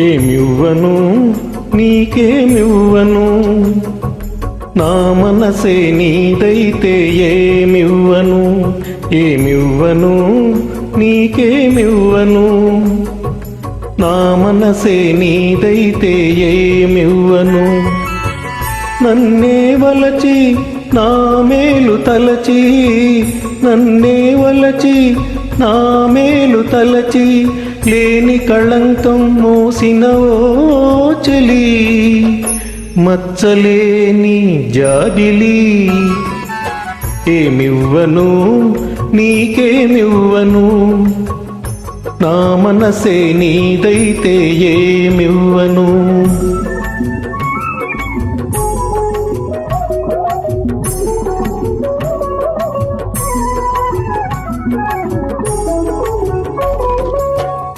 ఏమివ్వను నీకేమివ్వను, నా మనసే నీదైతే ఏమివ్వను. ఏమివ్వను నీకేమివ్వను, నా మనసే నీదైతే ఏమివ్వను. నన్నే వలచి నా మేలు తలచి, నన్నే వలచి నా మేలు తలచి, లేని కళంకం మోసిన ఓ చెలి, మచ్చలేని జాబిలి. ఏమివ్వను నీకేమివ్వను, నా మనసే నీదైతే ఏమివ్వను.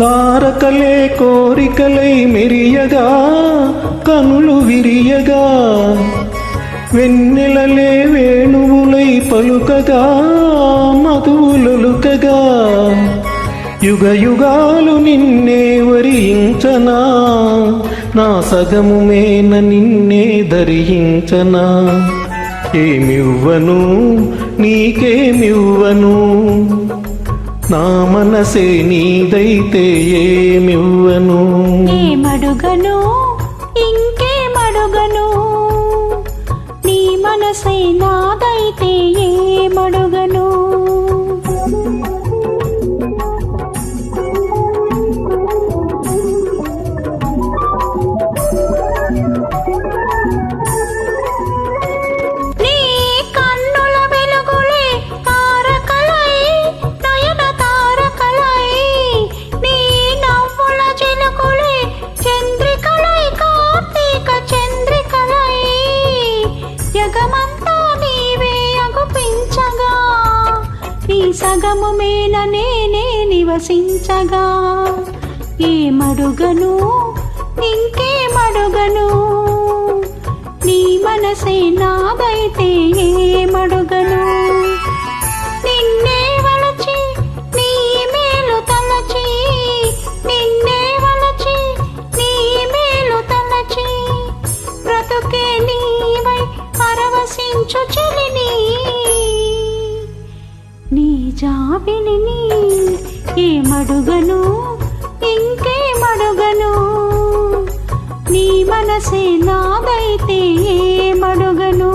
తారకలే కోరికలై మెరియగా, కనులు విరియగా, వెన్నెలలే వేణువులై పలుకగా, మధువులొలుకగా, యుగ యుగాలు నిన్నే వరించనా, నా సగము మేన నిన్నే ధరించనా. ఏమివ్వను నీకేమివ్వను, నా మనసే నీదైతే ఏమివ్వను. ఏమడుగను ఇంకేమడుగను, నీ మనసే నాదైతే ఏమడుగను. సగము మేన నేనే నివసించగా, ఏమడుగను ఇంకేమడుగను, నీ మనసే నాదైతే ఏమడుగను. నిన్నే వలచి నీ మేలు తలచి, నిన్నే వలచి నీ మేలు తలచి, బ్రతుకే నీవై పరవశించు చెలిని, నీ జాబిలిని. ఏమడుగను ఇంకేమడుగను, నీ మనసే నాదైతే ఏమడుగను.